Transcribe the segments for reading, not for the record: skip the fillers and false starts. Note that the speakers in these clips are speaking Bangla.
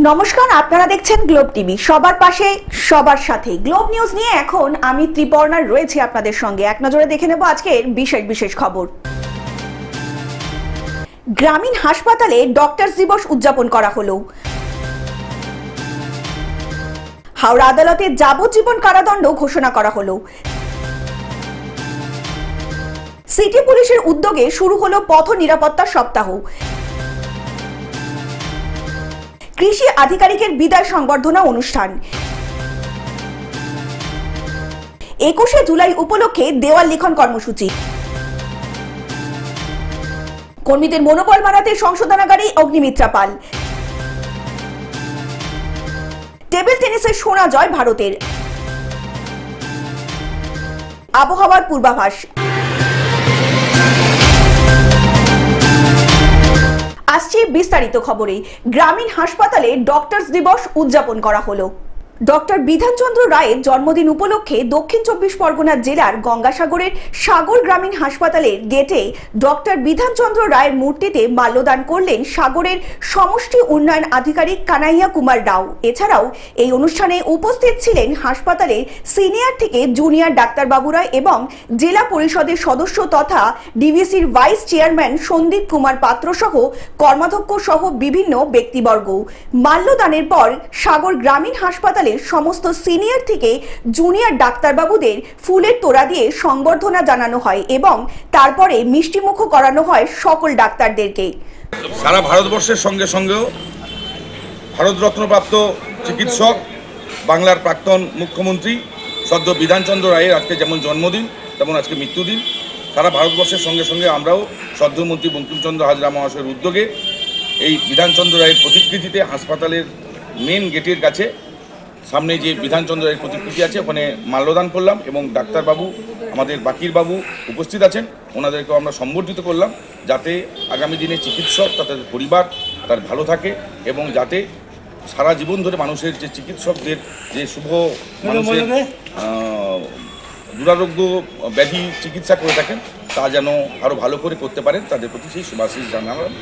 নমস্কার, আপনারা দেখছেন গ্লোব টিভি। সবার পাশে সবার সাথে গ্লোব নিউজ নিয়ে এখন আমি ত্রিপর্ণা রয়েছে আপনাদের সঙ্গে। এক নজরে দেখে নেব আজকের বিশেষ খবর। গ্রামীণ হাসপাতালে ডক্টরস দিবস উদযাপন করা হলো। হাওড়া আদালতে যাবজ্জীবন কারাদণ্ড ঘোষণা করা হলো। সিটি পুলিশের উদ্যোগে শুরু হলো পথ নিরাপত্তা সপ্তাহ। কৃষি আধিকারিকের বিদায় সংবর্ধনা অনুষ্ঠান। 21শে জুলাই উপলক্ষে দেওয়াল লিখন কর্মসূচি। কর্মীদের মনোবল বাড়াতে সংশোধনাগারে অগ্নিমিত্রা পাল। টেবিল টেনিসে সোনা জয় ভারতের। আবহাওয়ার পূর্বাভাস। আসছে বিস্তারিত খবরে। গ্রামীণ হাসপাতালে ডক্টরস দিবস উদযাপন করা হলো। ডক্টর বিধানচন্দ্র রায়ের জন্মদিন উপলক্ষে দক্ষিণ 24 পরগনা জেলার গঙ্গাসাগরের সাগর গ্রামীণ হাসপাতালের গেটে ডক্টর বিধানচন্দ্র রায়ের মূর্তিতে মাল্যদান করলেন সাগরের সমষ্টি উন্নয়ন আধিকারিক কানাইয়া কুমার রাও। এছাড়াও এই অনুষ্ঠানে উপস্থিত ছিলেন হাসপাতালের সিনিয়র থেকে জুনিয়র ডাক্তারবাবুরা এবং জেলা পরিষদের সদস্য তথা ডিভিসির ভাইস চেয়ারম্যান সন্দীপ কুমার পাত্র সহ কর্মাধ্যক্ষ সহ বিভিন্ন ব্যক্তিবর্গ। মাল্যদানের পর সাগর গ্রামীণ হাসপাতালে সমস্ত সিনিয়র থেকে জুনিয়র ডাক্তারবাবুদের ফুলের তোড়া দিয়ে সংবর্ধনা জানানো হয় এবং তারপরে মিষ্টিমুখ করানো হয় সকল ডাক্তারদেরকে। সারা ভারতবর্ষের সঙ্গে সঙ্গেও ভারতরত্নপ্রাপ্ত চিকিৎসক বাংলার প্রাক্তন মুখ্যমন্ত্রী সদ্য বিধানচন্দ্র রায়ের আজকে যেমন জন্মদিন তেমন আজকে মৃত্যুদিন। সারা ভারতবর্ষের সঙ্গে সঙ্গে আমরাও সদ্যমন্ত্রী বঙ্কিমচন্দ্র হাজরা মহাশয়ের উদ্যোগে এই বিধানচন্দ্র রায়ের প্রতিকৃতিতে হাসপাতালের মেন গেটের কাছে সামনে যে বিধানচন্দ্র রায়ের প্রতিকৃতি আছে ওখানে মাল্যদান করলাম এবং ডাক্তারবাবু আমাদের বাকির বাবু উপস্থিত আছেন, ওনাদেরকেও আমরা সম্বর্ধিত করলাম যাতে আগামী দিনে চিকিৎসক তাদের পরিবার তার ভালো থাকে এবং যাতে সারা জীবন ধরে মানুষের যে চিকিৎসকদের যে শুভ মানুষের দুরারোগ্য ব্যাধি চিকিৎসা করে থাকেন তা যেন আরও ভালো করে করতে পারেন, তাদের প্রতি সেই শুভাশিস জানালাম।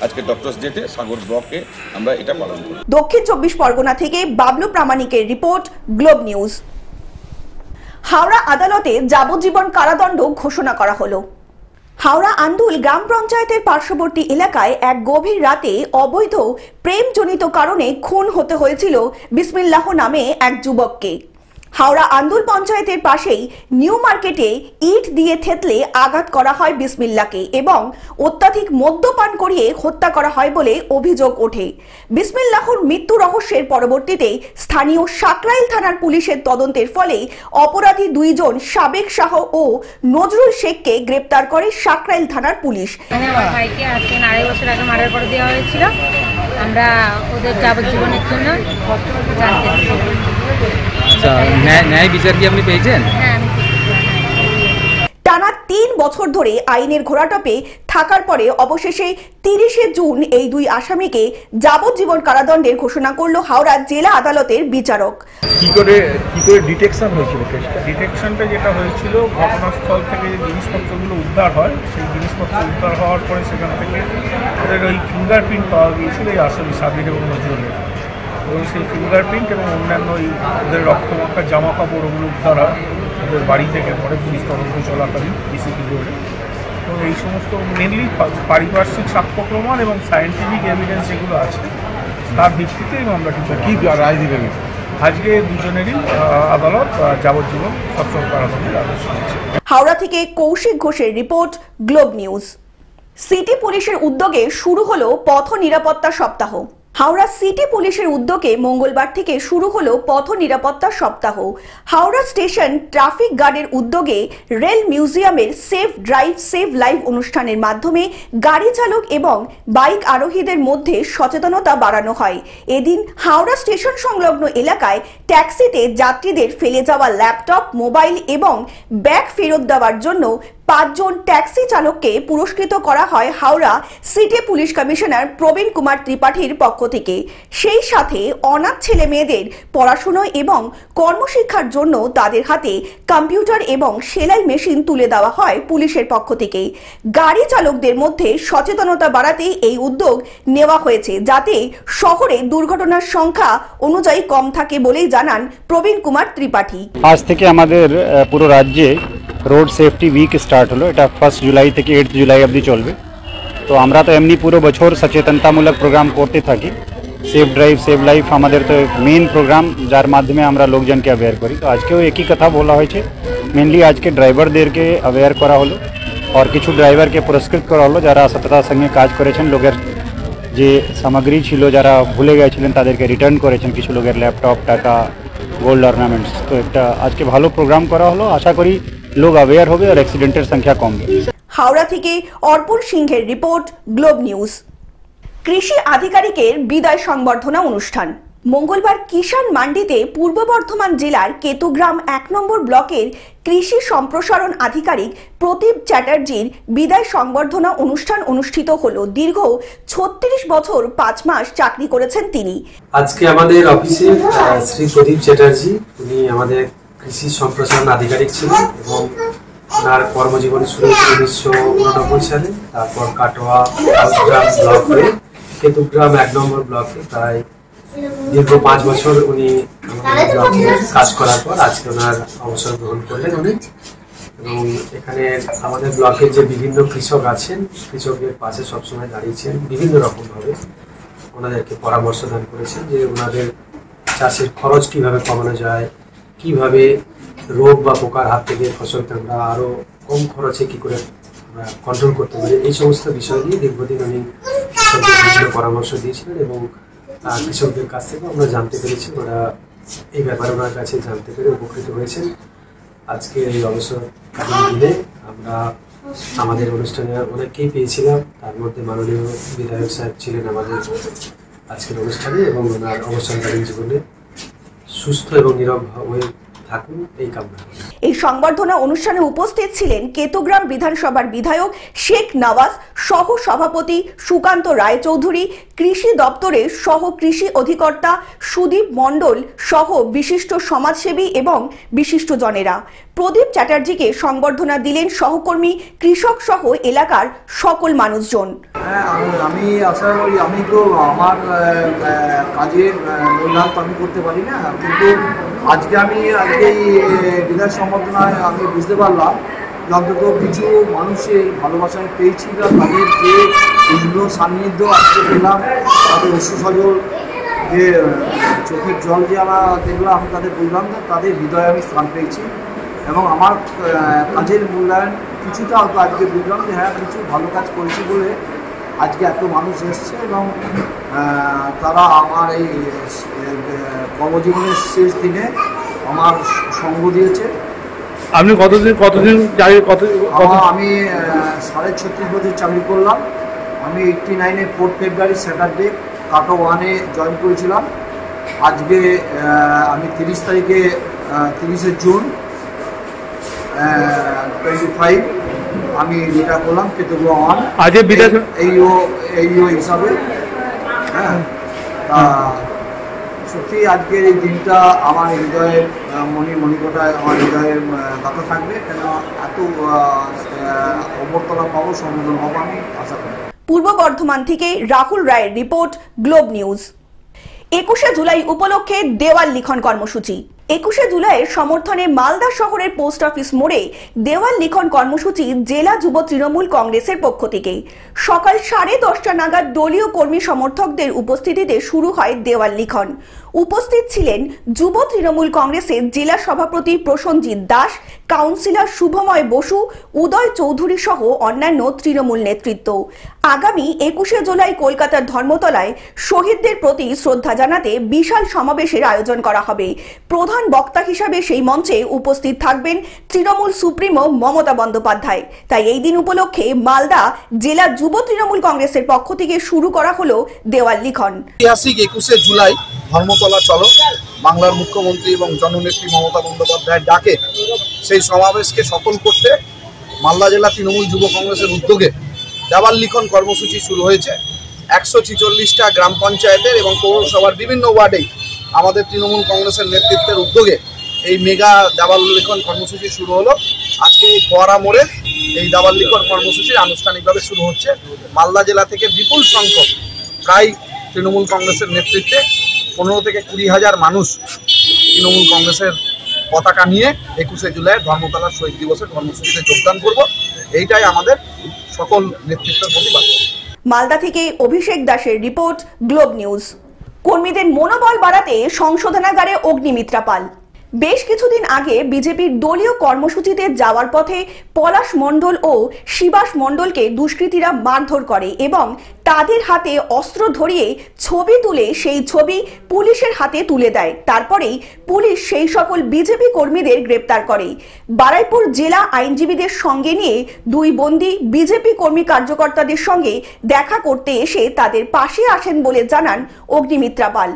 আজকে ডক্টরস ডেতে সাগর ব্লকে আমরা এটা পালন করি। দক্ষিণ 24 পরগনা থেকে বাবলু প্রামাণিকের রিপোর্ট, গ্লোব নিউজ। হাওড়া আদালতে যাবজ্জীবন কারাদণ্ড ঘোষণা করা হলো। হাওড়া আন্দুল গ্রাম পঞ্চায়েতের পার্শ্ববর্তী এলাকায় এক গভীর রাতে অবৈধ প্রেমজনিত কারণে খুন হতে হয়েছিল বিসমিল্লাহ নামে এক যুবককে। হাওড়া আন্দুল পঞ্চায়েতের পাশেই নিউ মার্কেটে ইট দিয়ে থেতলে আঘাত করা হয় বিসমিল্লাকে এবং অত্যাধিক মদ্যপান করিয়ে হত্যা করা হয় বলে অভিযোগ ওঠে। বিসমিল্লাহর মৃত্যু রহস্যের পরবর্তীতে স্থানীয় সাকরাইল থানার পুলিশের তদন্তের ফলে অপরাধী দুইজন সাবেক শাহ ও নজরুল শেখকে গ্রেপ্তার করে সাকরাইল থানার পুলিশ। আমার ভাইকে আজকে 2.5 বছর আগে মার্ডার করে দেওয়া হয়েছিল। আমরা ওদের যাবজ্জীবনের জন্য জানতে ন্যায় বিচার কি আপনি পেয়েছেন? টানা 3 বছর ধরে আইনের ঘোরাটোপে থাকার পরে অবশেষে 30শে জুন এই দুই আসামিকে যাবজ্জীবন কারাদণ্ডের ঘোষণা করল হাওড়া জেলা আদালতের বিচারক। কি করে ডিটেকশন হয়েছিল? ডিটেকশনটা যেটা হয়েছিল, ঘটনাস্থল থেকে যে জিনিসপত্রগুলো উদ্ধার হয় সেই জিনিসপত্র উদ্ধার হওয়ার পরে সেখান থেকে ওদের ওই ফিঙ্গারপ্রিন্ট পাওয়া গিয়েছিল এই আসামি সাবির এবং নজরুলের, এবং সেই ফিঙ্গারপ্রিন্ট এবং অন্যান্য ওদের রক্তমাখা জামা কাপড় ওগুলো উদ্ধার হয় ওদের বাড়ি থেকে পরে পুলিশ তদন্ত চলাকালীন ডিসিপি রোডে। তো এই সমস্ত মেনলি পারিপার্শ্বিক সাক্ষ্য প্রমাণ এবং সায়েন্টিফিক এভিডেন্স যেগুলো আছে তার ভিত্তিতে এই মামলাটি কি রায় দিবেন। আজকে দুজনেরই আদালত যাবজ্জীবন সশ্রম কারাদণ্ডের আদেশ দিয়েছে। হাওড়া থেকে কৌশিক ঘোষের রিপোর্ট, গ্লোব নিউজ। সিটি পুলিশের উদ্যোগে শুরু হলো পথ নিরাপত্তা সপ্তাহ। হাওড়া সিটি পুলিশের উদ্যোগে মঙ্গলবার থেকে শুরু হলো পথ নিরাপত্তা সপ্তাহ। হাওড়া স্টেশন ট্রাফিক গার্ডের উদ্যোগে রেল মিউজিয়ামের সেফ ড্রাইভ সেভ লাইভ অনুষ্ঠানের মাধ্যমে গাড়ি চালক এবং বাইক আরোহীদের মধ্যে সচেতনতা বাড়ানো হয়। এদিন হাওড়া স্টেশন সংলগ্ন এলাকায় ট্যাক্সিতে যাত্রীদের ফেলে যাওয়া ল্যাপটপ, মোবাইল এবং ব্যাগ ফেরত দেওয়ার জন্য 5 জন ট্যাক্সি চালককে পুরস্কৃত করা হয় হাওড়া সিটি পুলিশ কমিশনার প্রবীণ কুমার ত্রিপাঠীর পক্ষ থেকে। সেই সাথে অনাথ ছেলে মেয়েদের পড়াশোনা এবং কর্মশিক্ষার জন্য তাদের হাতে কম্পিউটার এবং সেলাই মেশিন তুলে দেওয়া হয় পুলিশের পক্ষ থেকে। গাড়ি চালকদের মধ্যে সচেতনতা বাড়াতে এই উদ্যোগ নেওয়া হয়েছে, যাতে শহরে দুর্ঘটনার সংখ্যা অনুযায়ী কম থাকে বলেই জানান প্রবীণ কুমার ত্রিপাঠী। আজ থেকে আমাদের পুরো রাজ্যে রোড সেফটি উইক স্টার্ট হলো। এটা 1 জুলাই থেকে 8 জুলাই অবধি চলবে। তো আমরা তো এমনি পুরো বছর সচেতনতামূলক প্রোগ্রাম করতে থাকি। সেফ ড্রাইভ সেভ লাইফ আমাদের তো মেন প্রোগ্রাম, যার মাধ্যমে আমরা লোকজনকে অ্যাওয়্যার করি। তো আজকেও একই কথা বলা হয়েছে। মেনলি আজকে ড্রাইভারদেরকে অ্যাওয়্যার করা হলো আর কিছু ড্রাইভারকে পুরস্কৃত করা হলো যারা সততার সঙ্গে কাজ করেছেন। লোকের যে সামগ্রী ছিল যারা ভুলে গেছিলেন তাদেরকে রিটার্ন করেছেন, কিছু লোকের ল্যাপটপ, টাকা, গোল্ড অর্নামেন্টস। তো একটা আজকে ভালো প্রোগ্রাম করা হলো। আশা করি লোক অ্যাওয়্যার হবে আর অ্যাক্সিডেন্টের সংখ্যা কমবে। হাওড়া থেকে অর্পণ সিংহের রিপোর্ট, গ্লোব নিউজ। কৃষি আধিকারিকের বিদায় সংবর্ধনা অনুষ্ঠান মঙ্গলবার কিষাণ মান্ডিতে পূর্ব বর্ধমান জেলার কেতুগ্রাম 1 নম্বর ব্লকের কৃষি সম্প্রসারণ আধিকারিক প্রদীপ চ্যাটার্জির বিদায় সংবর্ধনা অনুষ্ঠান অনুষ্ঠিত হলো। দীর্ঘ 36 বছর 5 মাস চাকরি করেছেন তিনি। আজকে আমাদের অফিসে শ্রী প্রদীপ চ্যাটার্জি, উনি আমাদের কৃষি সম্প্রসারণ আধিকারিক ছিলেন এবং ওনার কর্মজীবন শুরু হয়েছে 1989 সালে। তারপর কাটোয়া ব্লক হয়ে কেতুগ্রাম 1 নম্বর ব্লকে প্রায় দীর্ঘ 5 বছর উনি আমাদের ব্লকে কাজ করার পর আজকে ওনার অবসর গ্রহণ করলেন উনি। এবং এখানে আমাদের ব্লকের যে বিভিন্ন কৃষক আছেন, কৃষকের পাশে সবসময় দাঁড়িয়েছেন, বিভিন্ন রকমভাবে ওনাদেরকে পরামর্শ দান করেছেন যে ওনাদের চাষের খরচ কিভাবে কমানো যায়, কিভাবে রোগ বা পোকার হাত থেকে ফসলকে আমরা আরও কম খরচে কী করে আমরা কন্ট্রোল করতে পারি, এই সমস্ত বিষয় নিয়ে দীর্ঘদিন উনি বিভিন্ন পরামর্শ দিয়েছিলেন এবং কৃষকদের কাছ থেকে আমরা জানতে পেরেছি, ওরা এই ব্যাপারে ওনার কাছে জানতে পেরে উপকৃত হয়েছেন। আজকে এই অবসরকালীন দিনে আমরা আমাদের অনুষ্ঠানে অনেককেই পেয়েছিলাম, তার মধ্যে মাননীয় বিধায়ক সাহেব ছিলেন আমাদের আজকের অনুষ্ঠানে এবং ওনার অবসরকালীন জীবনে সুস্থ এবং নীরব হয়ে থাকুন এই কামনা। এই সংবর্ধনা অনুষ্ঠানে উপস্থিত ছিলেন কেতুগ্রাম বিধানসভার বিধায়ক শেখ নওয়াজ, সহ সভাপতি সুকান্ত রায়চৌধুরী, কৃষি দপ্তরের সহ কৃষি অধিকর্তা সুদীপ মণ্ডল সহ বিশিষ্ট সমাজসেবী এবং বিশিষ্টজনেরা। প্রদীপ চ্যাটার্জিকে সংবর্ধনা দিলেন সহকর্মী, কৃষক সহ এলাকার সকল মানুষজন। আমি আশা করি, আমি তো আমার কাজের মূল্যায়ন তো আমি করতে পারি না, কিন্তু আজকে এই বিদায় সম্বর্ধনায় আমি বুঝতে পারলাম যে অন্তত কিছু মানুষের ভালোবাসা পেয়েছি, তাদের যে উষ্ণ সান্নিধ্য আজকে পেলাম, তাদের অশ্রু সজল যে চোখের জল যে আমরা দেখলাম, আমি তাদের বুঝলাম না তাদের হৃদয়ে আমি স্থান পেয়েছি এবং আমার কাজের মূল্যায়ন কিছুটা হয়তো আজকে বুঝলাম যে হ্যাঁ কিছু ভালো কাজ করেছি বলে আজকে এত মানুষ এসছে এবং তারা আমার এই কর্মজীবনের শেষ দিনে আমার সঙ্গ দিয়েছে। আপনি কতদিন আমি 36.5 বছর চাকরি করলাম। আমি 89-এ 4 ফেব্রুয়ারি স্যাটারডে কাটো 1-এ জয়েন করেছিলাম। আজকে আমি 30 জুন 25 আমি রিটায়ার করলাম কেতুগ্রাম 1 আজকে বিদায় এইও হিসাবে। হ্যাঁ, সত্যি আজকের এই দিনটা আমার হৃদয়ের মণিকোটায় আমার হৃদয়ের কথা থাকবে, কেন এত অভ্যর্থনা পাবো, সম্বোধন হবো আমি আশা করি। পূর্ব বর্ধমান থেকে রাহুল রায়ের রিপোর্ট, গ্লোব নিউজ। 21শে জুলাই উপলক্ষে দেওয়াল লিখন কর্মসূচি। 21শে জুলাইয়ের সমর্থনে মালদা শহরের পোস্ট অফিস মোড়ে দেওয়াল লিখন কর্মসূচি জেলা যুব তৃণমূল কংগ্রেসের পক্ষ থেকে সকাল 10:30 নাগাদ দলীয় কর্মী সমর্থকদের উপস্থিতিতে শুরু হয় দেওয়াল লিখন। উপস্থিত ছিলেন যুব তৃণমূল কংগ্রেসের জেলা সভাপতি প্রসঞ্জিৎ দাস, কাউন্সিলর শুভময় বসু, উদয় চৌধুরী সহ অন্যান্য তৃণমূল নেতৃত্ব। আগামী 21শে জুলাই কলকাতার ধর্মতলায় শহীদদের প্রতি শ্রদ্ধা জানাতে বিশাল সমাবেশের আয়োজন করা হবে। প্রধান বক্তা হিসাবে সেই মঞ্চে উপস্থিত থাকবেন তৃণমূল সুপ্রিমো মমতা বন্দ্যোপাধ্যায়। তাই এই দিন উপলক্ষে মালদা জেলা যুব তৃণমূল কংগ্রেসের পক্ষ থেকে শুরু করা হলো দেওয়াল লিখন। ঐতিহাসিক 21শে জুলাই ধর্মতলা চলো, বাংলার মুখ্যমন্ত্রী এবং জননেত্রী মমতা বন্দ্যোপাধ্যায়ের ডাকে সেই সমাবেশকে সফল করতে মালদা জেলা তৃণমূল যুব কংগ্রেসের উদ্যোগে দেওয়াল লিখন কর্মসূচি শুরু হয়েছে। 146টা গ্রাম পঞ্চায়েতের এবং পৌরসভার বিভিন্ন ওয়ার্ডেই আমাদের তৃণমূল কংগ্রেসের নেতৃত্বের উদ্যোগে এই মেগা দেওয়াল লিখন কর্মসূচি শুরু হলো। আজকে এই ফোয়ারা মোড়ে এই দেওয়াল লিখন কর্মসূচি আনুষ্ঠানিকভাবে শুরু হচ্ছে। মালদা জেলা থেকে বিপুল সংখ্যক প্রায় তৃণমূল কংগ্রেসের নেতৃত্বে 15 থেকে 20,000 মানুষ তৃণমূল কংগ্রেসের পতাকা নিয়ে 21শে জুলাই ধর্মতলা শহীদ দিবসের কর্মসূচিতে যোগদান করব। এইটাই আমাদের সকল নেতৃত্বের প্রতিবাদ। মালদা থেকে অভিষেক দাসের রিপোর্ট, গ্লোব নিউজ। কর্মীদের মনোবল বাড়াতে সংশোধনাগারে অগ্নিমিত্রা পাল। বেশ কিছুদিন আগে বিজেপির দলীয় কর্মসূচিতে যাওয়ার পথে পলাশ মণ্ডল ও শিবাস মণ্ডলকে দুষ্কৃতীরা মারধর করে এবং তাদের হাতে অস্ত্র ধরিয়ে ছবি তুলে সেই ছবি পুলিশের হাতে তুলে দেয়। তারপরেই পুলিশ সেই সকল বিজেপি কর্মীদের গ্রেপ্তার করে। বারুইপুর জেলা আইনজীবীদের সঙ্গে নিয়ে দুই বন্দী বিজেপি কর্মী কার্যকর্তাদের সঙ্গে দেখা করতে এসে তাদের পাশে আসেন বলে জানান অগ্নিমিত্রা পাল।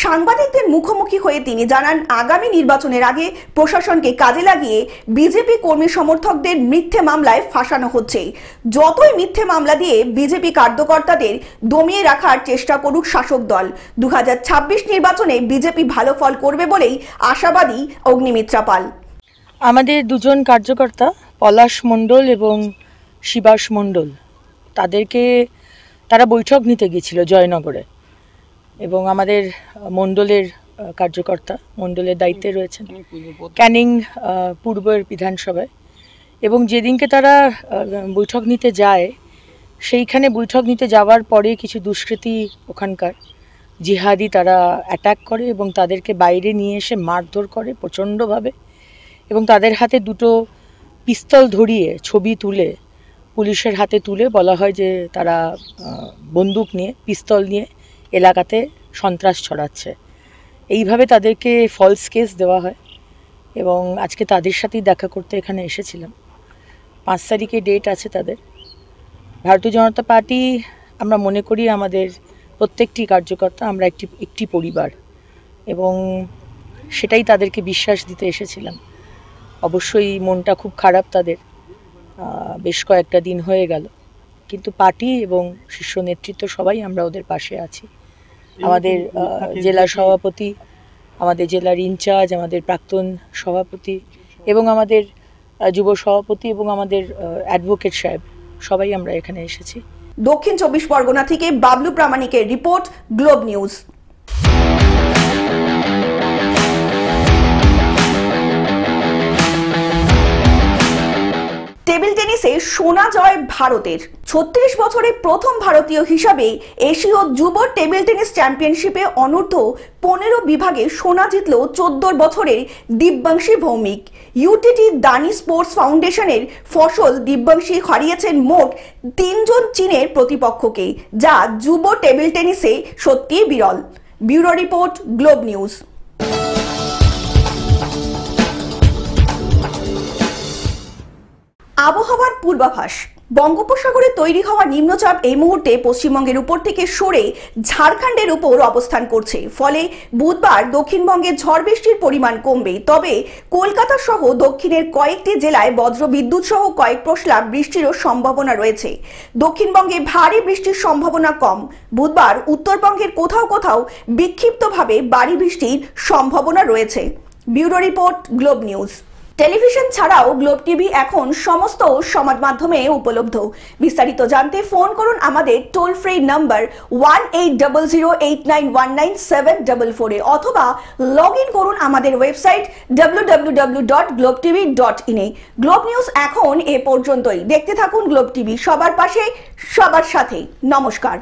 সাংবাদিকদের মুখোমুখি হয়ে তিনি জানান, আগামী নির্বাচনের আগে প্রশাসনকে কাজে লাগিয়ে বিজেপি কর্মী সমর্থকদের মিথ্যে মামলায় ফাঁসানো হচ্ছে। যতই মিথ্যে মামলা দিয়ে বিজেপি কার্যকর্তাদের দমিয়ে রাখার চেষ্টা করুক শাসক দল, 2026 নির্বাচনে বিজেপি ভালো ফল করবে বলেই আশাবাদী অগ্নিমিত্রা পাল। আমাদের দুজন কার্যকর্তা পলাশ মণ্ডল এবং শিবাস মণ্ডল, তারা বৈঠক নিতে গিয়েছিল জয়নগরে এবং আমাদের মণ্ডলের কার্যকর্তা মণ্ডলের দায়িত্বে রয়েছেন ক্যানিং পূর্বের বিধানসভায়। এবং যেদিনকে তারা বৈঠক নিতে যায়, সেইখানে বৈঠক নিতে যাওয়ার পরে কিছু দুষ্কৃতী ওখানকার জিহাদি তারা অ্যাটাক করে এবং তাদেরকে বাইরে নিয়ে এসে মারধর করে প্রচণ্ডভাবে এবং তাদের হাতে দুটো পিস্তল ধরিয়ে ছবি তুলে পুলিশের হাতে তুলে বলা হয় যে তারা বন্দুক নিয়ে পিস্তল নিয়ে এলাকাতে সন্ত্রাস ছড়াচ্ছে। এইভাবে তাদেরকে ফলস কেস দেওয়া হয় এবং আজকে তাদের সাথেই দেখা করতে এখানে এসেছিলাম। 5 তারিখে ডেট আছে তাদের। ভারতীয় জনতা পার্টি, আমরা মনে করি আমাদের প্রত্যেকটি কার্যকর্তা আমরা একটি পরিবার এবং সেটাই তাদেরকে বিশ্বাস দিতে এসেছিলাম। অবশ্যই মনটা খুব খারাপ তাদের, বেশ কয়েকটা দিন হয়ে গেল, কিন্তু পার্টি এবং শীর্ষ নেতৃত্ব সবাই আমরা ওদের পাশে আছি। আমাদের জেলা সভাপতি, আমাদের জেলার ইনচার্জ, আমাদের প্রাক্তন সভাপতি এবং আমাদের যুব সভাপতি এবং আমাদের অ্যাডভোকেট সাহেব সবাই আমরা এখানে এসেছি। দক্ষিণ 24 পরগনা থেকে বাবলু প্রামাণিকের রিপোর্ট, গ্লোব নিউজ। টেবিল টেনিসে সোনা জয় ভারতের। 36 বছরে প্রথম ভারতীয় হিসাবে এশীয় যুব টেবিল টেনিস চ্যাম্পিয়নশিপে অনূর্ধ্ব 15 বিভাগে সোনা জিতল 14 বছরের দিব্যাংশী ভৌমিক। ইউটিটি দানি স্পোর্টস ফাউন্ডেশনের ফসল দিব্যাংশী হারিয়েছেন মোট 3 জন চীনের প্রতিপক্ষকে, যা যুব টেবিল টেনিসে সত্যিই বিরল। Bureau report, Globe news. আবহাওয়ার পূর্বাভাস। বঙ্গোপসাগরে তৈরি হওয়া নিম্নচাপ এই মুহূর্তে পশ্চিমবঙ্গের উপর থেকে সরে ঝাড়খণ্ডের উপর অবস্থান করছে। ফলে বুধবার দক্ষিণবঙ্গে ঝড় বৃষ্টির পরিমাণ কমবে, তবে কলকাতা সহ দক্ষিণের কয়েকটি জেলায় বজ্রবিদ্যুৎ সহ কয়েক পশলা বৃষ্টিরও সম্ভাবনা রয়েছে। দক্ষিণবঙ্গে ভারী বৃষ্টির সম্ভাবনা কম। বুধবার উত্তরবঙ্গের কোথাও কোথাও বিক্ষিপ্তভাবে ভারী বৃষ্টির সম্ভাবনা রয়েছে। Bureau report, Globe news. Television ছাড়াও গ্লোব টিভি এখন সমস্ত সমাজ মাধ্যমে উপলব্ধ। বিস্তারিত জানতে ফোন করুন আমাদের টোল ফ্রি নাম্বার 1800891974 অথবা লগ ইন করুন আমাদের ওয়েবসাইট www.globetv.in এ। গ্লোব নিউজ এখন এ পর্যন্তই। দেখতে থাকুন গ্লোব টিভি, সবার পাশে সবার সাথে। নমস্কার।